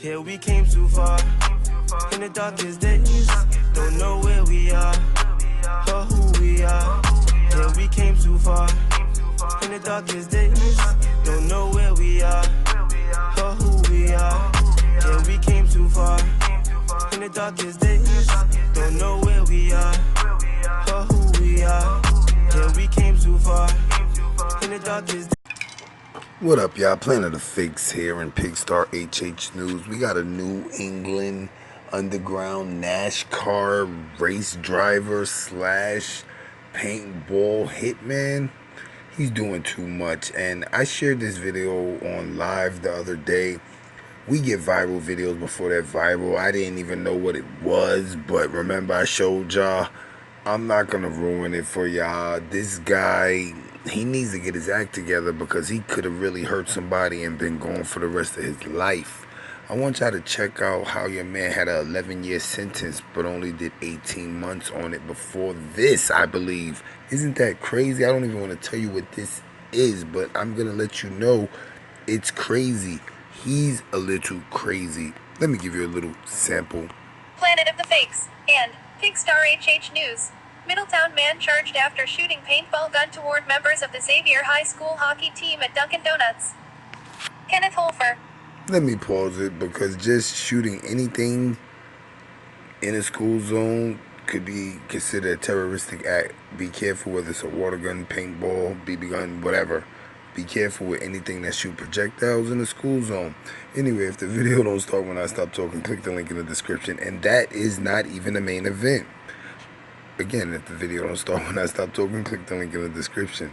Yeah, we came too far. In the darkest days, don't know where we are or who we are. Yeah, we came too far. In the darkest days, don't know where we are or who we are. Yeah, we came too far. In the darkest days, don't know where we are or who we are. Yeah, we came too far. In the darkest days. What up, y'all? Planet of Fakes here in Pigstar HH News. We got a New England underground NASCAR race driver slash paintball hitman. He's doing too much, and I shared this video on live the other day. We get viral videos before they're viral. I didn't even know what it was, but remember I showed y'all. I'm not gonna ruin it for y'all. This guy, he needs to get his act together because he could have really hurt somebody and been gone for the rest of his life. I want y'all to check out how your man had an 11-year sentence but only did 18 months on it before this, I believe. Isn't that crazy? I don't even want to tell you what this is, but I'm gonna let you know it's crazy. He's a little crazy. Let me give you a little sample. Planet of the Fakes and Pigstar HH News. Middletown man charged after shooting paintball gun toward members of the Xavier High School hockey team at Dunkin' Donuts. Kenneth Holfer. Let me pause it because just shooting anything in a school zone could be considered a terroristic act. Be careful whether it's a water gun, paintball, BB gun, whatever. Be careful with anything that shoot projectiles in the school zone. Anyway, if the video don't start when I stop talking, click the link in the description. And that is not even the main event. Again, if the video don't start when I stop talking, click the link in the description.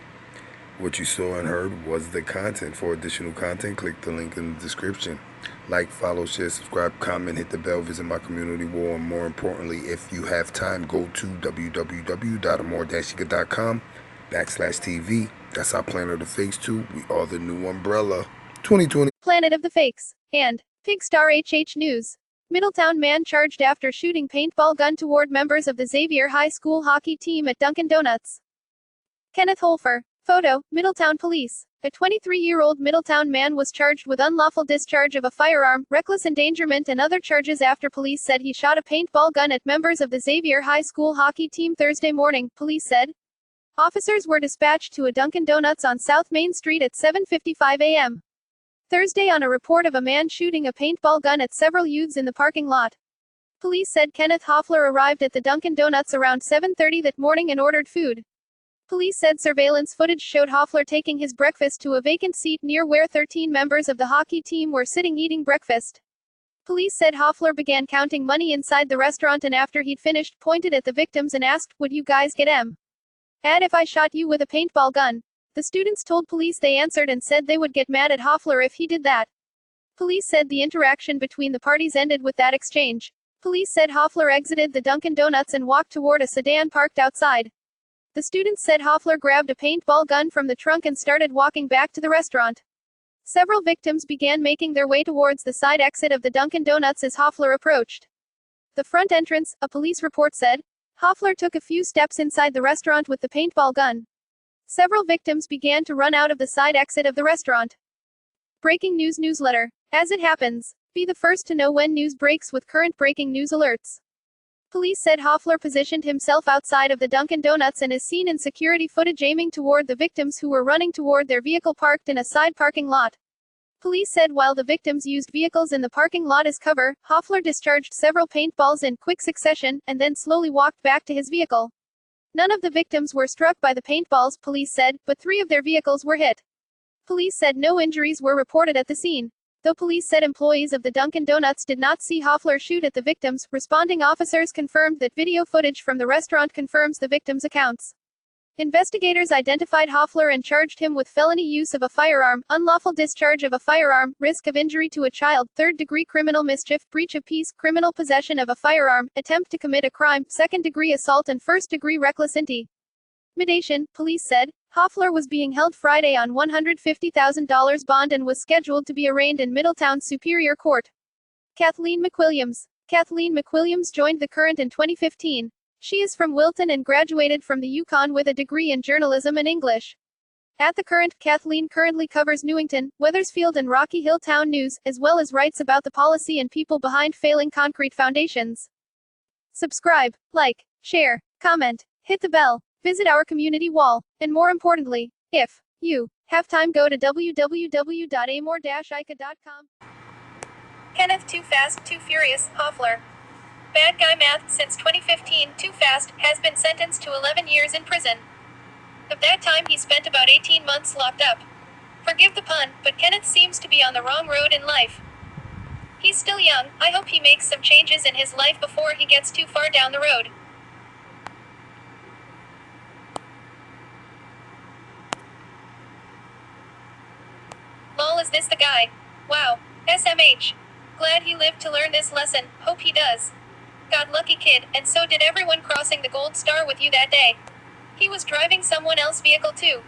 What you saw and heard was the content. For additional content, click the link in the description. Like, follow, share, subscribe, comment, hit the bell, visit my community wall, and more importantly, if you have time, go to www.amore-chica.com/TV. That's our Planet of the Fakes too. We are the new umbrella. 2020. Planet of the Fakes and Pigstar HH News. Middletown man charged after shooting paintball gun toward members of the Xavier High School hockey team at Dunkin' Donuts. Kenneth Holfer. Photo, Middletown Police. A 23-year-old Middletown man was charged with unlawful discharge of a firearm, reckless endangerment and other charges after police said he shot a paintball gun at members of the Xavier High School hockey team Thursday morning, police said. Officers were dispatched to a Dunkin' Donuts on South Main Street at 7:55 a.m. Thursday on a report of a man shooting a paintball gun at several youths in the parking lot. Police said Kenneth Hoffler arrived at the Dunkin' Donuts around 7:30 that morning and ordered food. Police said surveillance footage showed Hoffler taking his breakfast to a vacant seat near where 13 members of the hockey team were sitting eating breakfast. Police said Hoffler began counting money inside the restaurant and after he'd finished, pointed at the victims and asked, "Would you guys get mad if I shot you with a paintball gun?" The students told police they answered and said they would get mad at Hoffler if he did that. Police said the interaction between the parties ended with that exchange. Police said Hoffler exited the Dunkin' Donuts and walked toward a sedan parked outside. The students said Hoffler grabbed a paintball gun from the trunk and started walking back to the restaurant. Several victims began making their way towards the side exit of the Dunkin' Donuts as Hoffler approached the front entrance, a police report said. Hoffler took a few steps inside the restaurant with the paintball gun. Several victims began to run out of the side exit of the restaurant. Breaking news newsletter. As it happens, be the first to know when news breaks with current breaking news alerts. Police said Hoffler positioned himself outside of the Dunkin' Donuts and is seen in security footage aiming toward the victims who were running toward their vehicle parked in a side parking lot. Police said while the victims used vehicles in the parking lot as cover, Hoffler discharged several paintballs in quick succession, and then slowly walked back to his vehicle. None of the victims were struck by the paintballs, police said, but 3 of their vehicles were hit. Police said no injuries were reported at the scene. Though police said employees of the Dunkin' Donuts did not see Hoffler shoot at the victims, responding officers confirmed that video footage from the restaurant confirms the victims' accounts. Investigators identified Hoffler and charged him with felony use of a firearm, unlawful discharge of a firearm, risk of injury to a child, third-degree criminal mischief, breach of peace, criminal possession of a firearm, attempt to commit a crime, second-degree assault and first-degree reckless intimidation, police said. Hoffler was being held Friday on $150,000 bond and was scheduled to be arraigned in Middletown's Superior Court. Kathleen McWilliams. Kathleen McWilliams joined the Current in 2015. She is from Wilton and graduated from the UConn with a degree in journalism and English. At the current, Kathleen currently covers Newington, Wethersfield and Rocky Hill Town news, as well as writes about the policy and people behind failing concrete foundations. Subscribe, like, share, comment, hit the bell, visit our community wall, and more importantly, if you have time, go to www.amor-ica.com. Kenneth Too Fast, Too Furious, Hoffler. Bad guy math. Since 2015, Too Fast has been sentenced to 11 years in prison. Of that time, he spent about 18 months locked up. Forgive the pun, but Kenneth seems to be on the wrong road in life. He's still young. I hope he makes some changes in his life before he gets too far down the road. Lol, is this the guy? Wow. SMH. Glad he lived to learn this lesson. Hope he does. God lucky kid, and so did everyone crossing the Gold Star with you that day. He was driving someone else's vehicle too.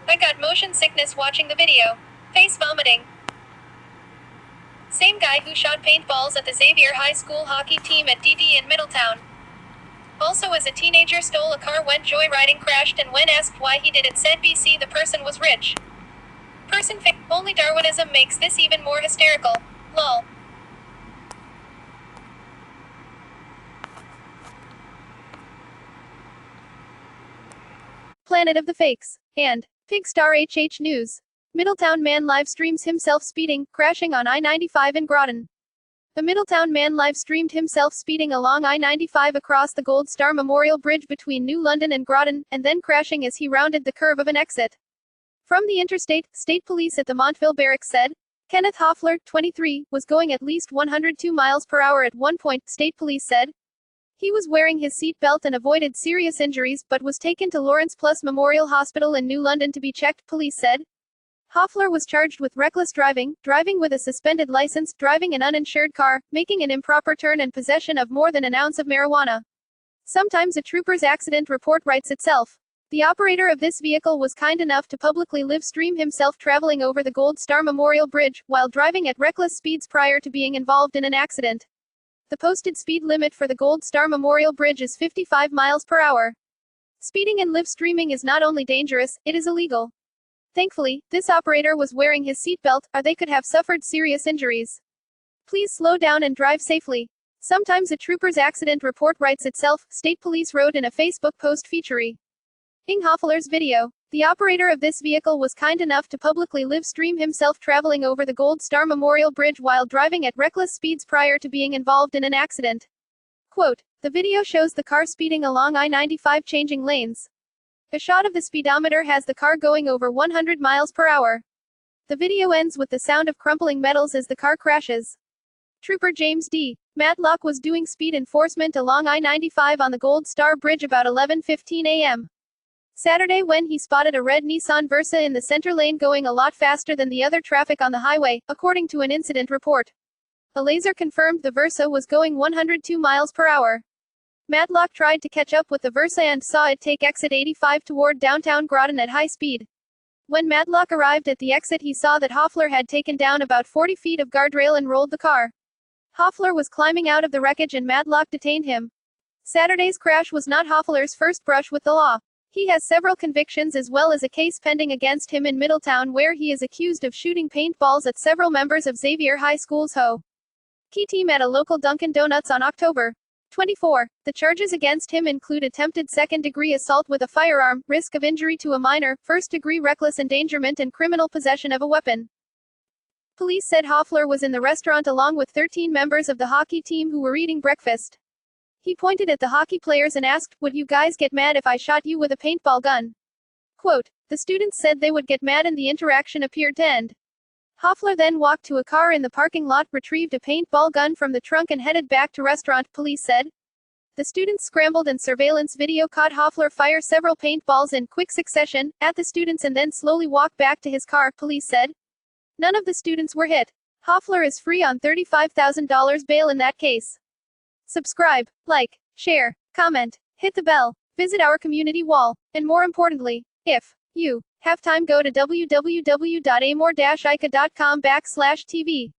I got motion sickness watching the video. Face vomiting. Same guy who shot paintballs at the Xavier High School hockey team at DD in Middletown. Also, as a teenager, stole a car, went joyriding, crashed, and when asked why he did it, said BC the person was rich. Person only Darwinism makes this even more hysterical. Lol. Planet of the Fakes. And Pigstar HH News. Middletown man live streams himself speeding, crashing on I-95 in Groton. The Middletown man live streamed himself speeding along I-95 across the Gold Star Memorial Bridge between New London and Groton, and then crashing as he rounded the curve of an exit. From the interstate, state police at the Montville Barracks said, Kenneth Hoffler, 23, was going at least 102 miles per hour at one point, state police said. He was wearing his seat belt and avoided serious injuries, but was taken to Lawrence Plus Memorial Hospital in New London to be checked, police said. Hoffler was charged with reckless driving, driving with a suspended license, driving an uninsured car, making an improper turn, and possession of more than an ounce of marijuana. Sometimes a trooper's accident report writes itself. The operator of this vehicle was kind enough to publicly live stream himself traveling over the Gold Star Memorial Bridge, while driving at reckless speeds prior to being involved in an accident. The posted speed limit for the Gold Star Memorial Bridge is 55 miles per hour. Speeding and live streaming is not only dangerous, it is illegal. Thankfully, this operator was wearing his seatbelt, or they could have suffered serious injuries. Please slow down and drive safely. Sometimes a trooper's accident report writes itself, state police wrote in a Facebook post featuring Hoffler's video. The operator of this vehicle was kind enough to publicly live stream himself traveling over the Gold Star Memorial Bridge while driving at reckless speeds prior to being involved in an accident. Quote, the video shows the car speeding along I-95 changing lanes. A shot of the speedometer has the car going over 100 miles per hour. The video ends with the sound of crumpling metals as the car crashes. Trooper James D. Matlock was doing speed enforcement along I-95 on the Gold Star Bridge about 11:15 a.m. Saturday when he spotted a red Nissan Versa in the center lane going a lot faster than the other traffic on the highway, according to an incident report. A laser confirmed the Versa was going 102 miles per hour. Matlock tried to catch up with the Versa and saw it take exit 85 toward downtown Groton at high speed. When Matlock arrived at the exit, he saw that Hoffler had taken down about 40 feet of guardrail and rolled the car. Hoffler was climbing out of the wreckage and Matlock detained him. Saturday's crash was not Hoffler's first brush with the law. He has several convictions as well as a case pending against him in Middletown where he is accused of shooting paintballs at several members of Xavier High School's hockey team at a local Dunkin' Donuts on October 24. The charges against him include attempted second-degree assault with a firearm, risk of injury to a minor, first-degree reckless endangerment, and criminal possession of a weapon. Police said Hoffler was in the restaurant along with 13 members of the hockey team who were eating breakfast. He pointed at the hockey players and asked, would you guys get mad if I shot you with a paintball gun? Quote, the students said they would get mad and the interaction appeared to end. Hoffler then walked to a car in the parking lot, retrieved a paintball gun from the trunk and headed back to restaurant, police said. The students scrambled and surveillance video caught Hoffler fire several paintballs in quick succession at the students and then slowly walk back to his car, police said. None of the students were hit. Hoffler is free on $35,000 bail in that case. Subscribe, like, share, comment, hit the bell, visit our community wall, and more importantly, if you have time, go to www.amor-ica.com/TV.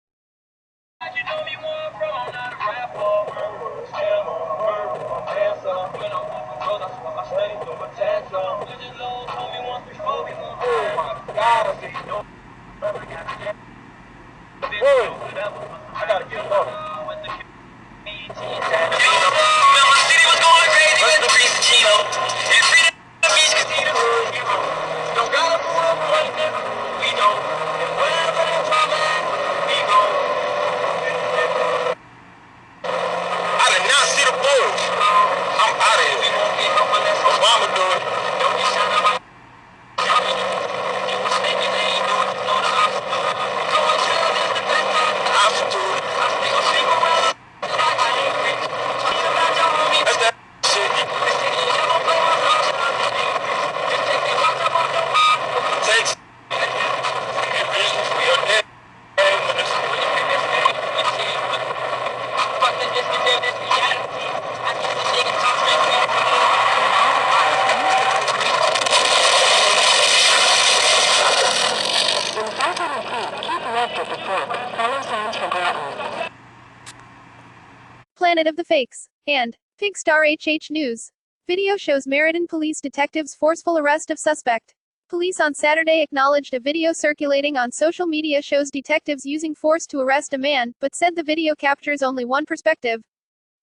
Planet of the Fakes, and Pigstar HH News. Video shows Meriden police detectives' forceful arrest of suspect. Police on Saturday acknowledged a video circulating on social media shows detectives using force to arrest a man, but said the video captures only one perspective.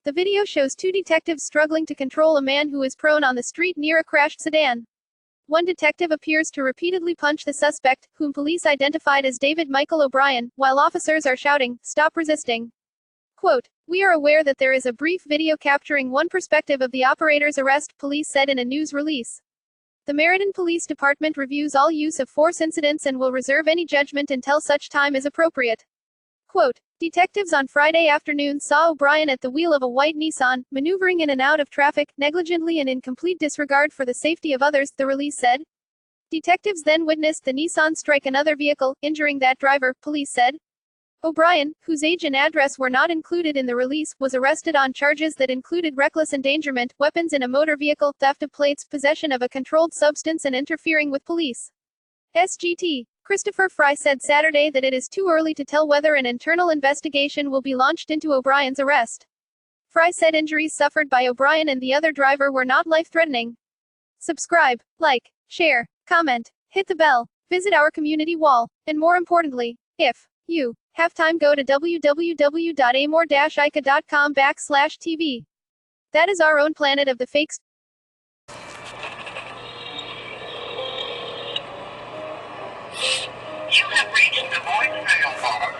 The video shows two detectives struggling to control a man who is prone on the street near a crashed sedan. One detective appears to repeatedly punch the suspect, whom police identified as David Michael O'Brien, while officers are shouting, "Stop resisting." Quote, "We are aware that there is a brief video capturing one perspective of the operator's arrest," police said in a news release. The Meriden Police Department reviews all use of force incidents and will reserve any judgment until such time is appropriate. Quote, "Detectives on Friday afternoon saw O'Brien at the wheel of a white Nissan, maneuvering in and out of traffic, negligently and in complete disregard for the safety of others," the release said. Detectives then witnessed the Nissan strike another vehicle, injuring that driver, police said. O'Brien, whose age and address were not included in the release, was arrested on charges that included reckless endangerment, weapons in a motor vehicle, theft of plates, possession of a controlled substance and interfering with police. SGT. Christopher Fry said Saturday that it is too early to tell whether an internal investigation will be launched into O'Brien's arrest. Fry said injuries suffered by O'Brien and the other driver were not life-threatening. Subscribe, like, share, comment, hit the bell, visit our community wall, and more importantly, if you have time, go to www.amor-ica.com/TV. That is our own Planet of the Fakes. You have reached the voicemail box.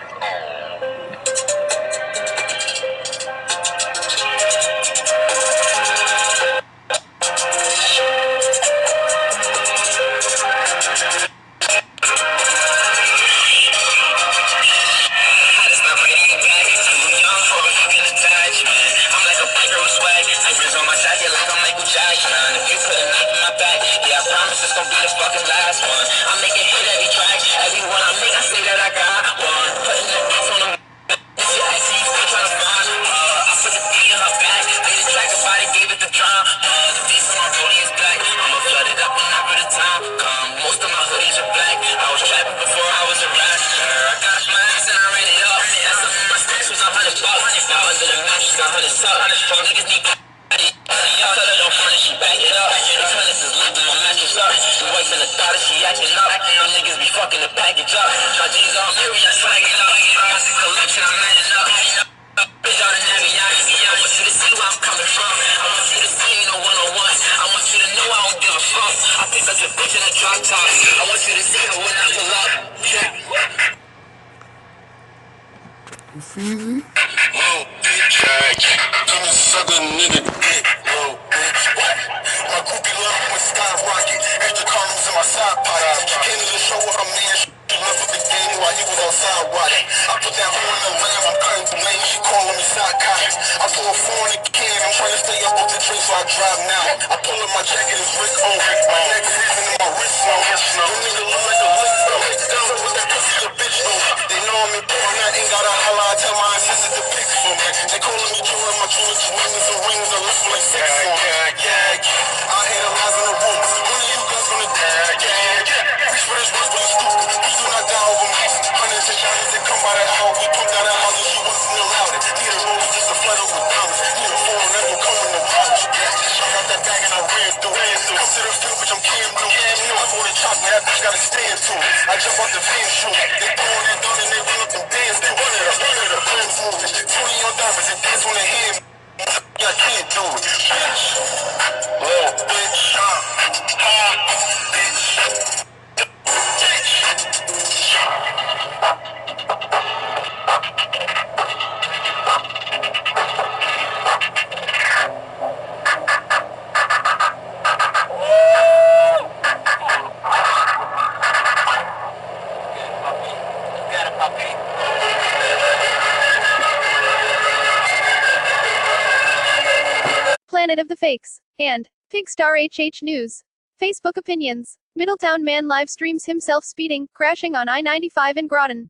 Planet of the Fakes, and Pigstar HH News. Facebook opinions. Middletown man live streams himself speeding, crashing on I-95 in Groton.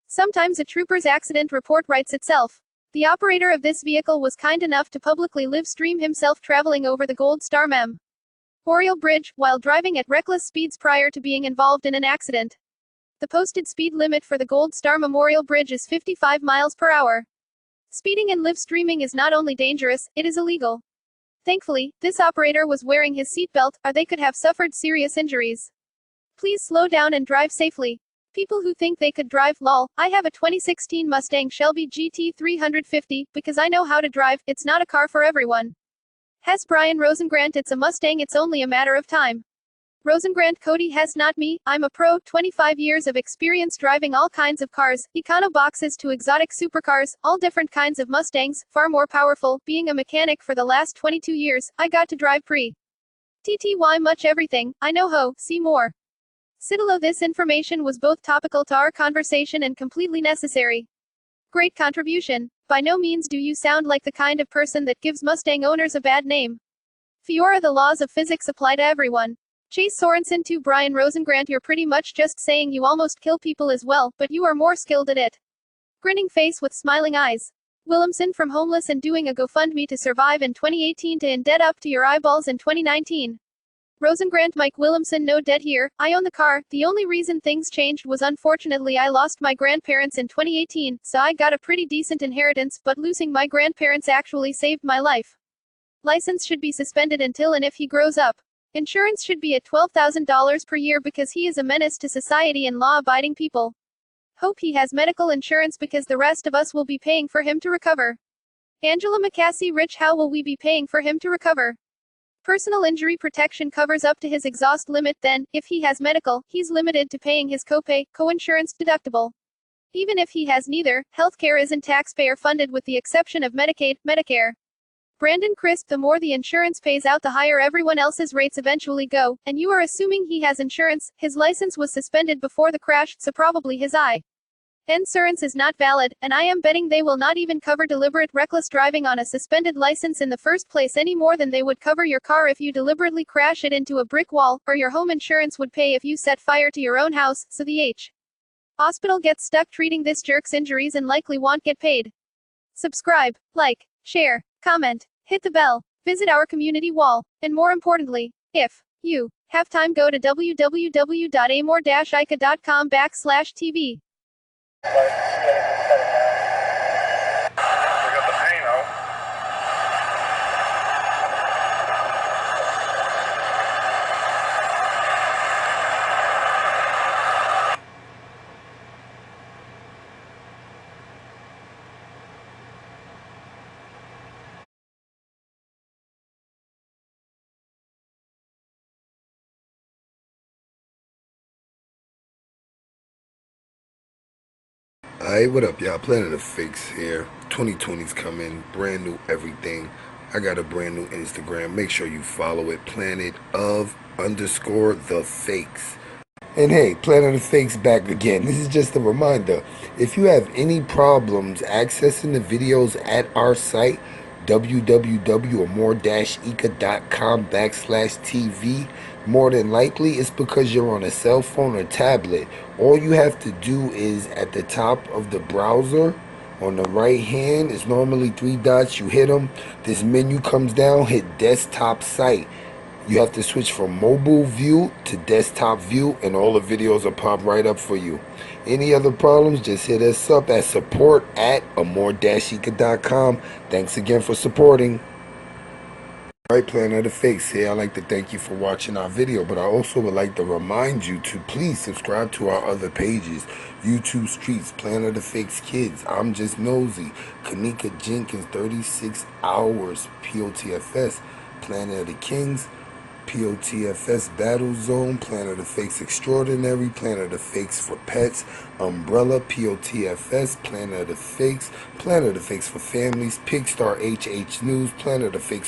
Sometimes a trooper's accident report writes itself. The operator of this vehicle was kind enough to publicly live stream himself traveling over the Gold Star Memorial Bridge, while driving at reckless speeds prior to being involved in an accident. The posted speed limit for the Gold Star Memorial Bridge is 55 miles per hour. Speeding and live streaming is not only dangerous, it is illegal. Thankfully, this operator was wearing his seatbelt, or they could have suffered serious injuries. Please slow down and drive safely. People who think they could drive, lol. I have a 2016 Mustang Shelby GT 350, because I know how to drive, it's not a car for everyone. Hess Brian Rosengrant, it's a Mustang, it's only a matter of time. Rosengrant Cody Hess, not me, I'm a pro, 25 years of experience driving all kinds of cars, econo boxes to exotic supercars, all different kinds of Mustangs, far more powerful, being a mechanic for the last 22 years, I got to drive TTY much everything, I know ho, see more. Citalo, this information was both topical to our conversation and completely necessary. Great contribution. By no means do you sound like the kind of person that gives Mustang owners a bad name. Fiora, the laws of physics apply to everyone. Chase Sorensen to Brian Rosengrant, you're pretty much just saying you almost kill people as well, but you are more skilled at it. Grinning face with smiling eyes. Williamson, from homeless and doing a GoFundMe to survive in 2018 to in debt up to your eyeballs in 2019. Rosengrant, Mike Williamson, no debt here, I own the car, the only reason things changed was unfortunately I lost my grandparents in 2018, so I got a pretty decent inheritance, but losing my grandparents actually saved my life. License should be suspended until and if he grows up. Insurance should be at $12,000 per year because he is a menace to society and law-abiding people. Hope he has medical insurance because the rest of us will be paying for him to recover. Angela McCassie, Rich, how will we be paying for him to recover? Personal injury protection covers up to his exhaust limit, then, if he has medical, he's limited to paying his copay, co-insurance deductible. Even if he has neither, healthcare isn't taxpayer funded with the exception of Medicaid, Medicare. Brandon Crisp, the more the insurance pays out the higher everyone else's rates eventually go, and you are assuming he has insurance, his license was suspended before the crash, so probably his insurance is not valid, and I am betting they will not even cover deliberate reckless driving on a suspended license in the first place any more than they would cover your car if you deliberately crash it into a brick wall, or your home insurance would pay if you set fire to your own house, so the hospital gets stuck treating this jerk's injuries and likely won't get paid. Subscribe, like, share, comment, hit the bell, visit our community wall, and more importantly, if you have time, go to www.amor-ica.com/TV. We got the paint out. Hey, what up, y'all? Planet of Fakes here. 2020's coming, brand new everything. I got a brand new Instagram. Make sure you follow it, planet_of_the_fakes. And hey, Planet of Fakes back again. This is just a reminder. If you have any problems accessing the videos at our site, www.amor-ica.com/TV, more than likely it's because you're on a cell phone or tablet. All you have to do is at the top of the browser on the right hand, it's normally 3 dots, you hit them, this menu comes down, hit desktop site. You have to switch from mobile view to desktop view, and all the videos will pop right up for you. Any other problems, just hit us up at support@amor-ica.com. Thanks again for supporting. Alright, Planet of the Fakes here. I'd like to thank you for watching our video, but I also would like to remind you to please subscribe to our other pages. YouTube Streets, Planet of the Fakes Kids, I'm Just Nosy, Kanika Jenkins, 36 Hours, POTFS, Planet of the Kings, POTFS Battle Zone, Planet of the Fakes Extraordinary, Planet of the Fakes for Pets, Umbrella, POTFS, Planet of the Fakes for Families, Pigstar HH News, Planet of the Fakes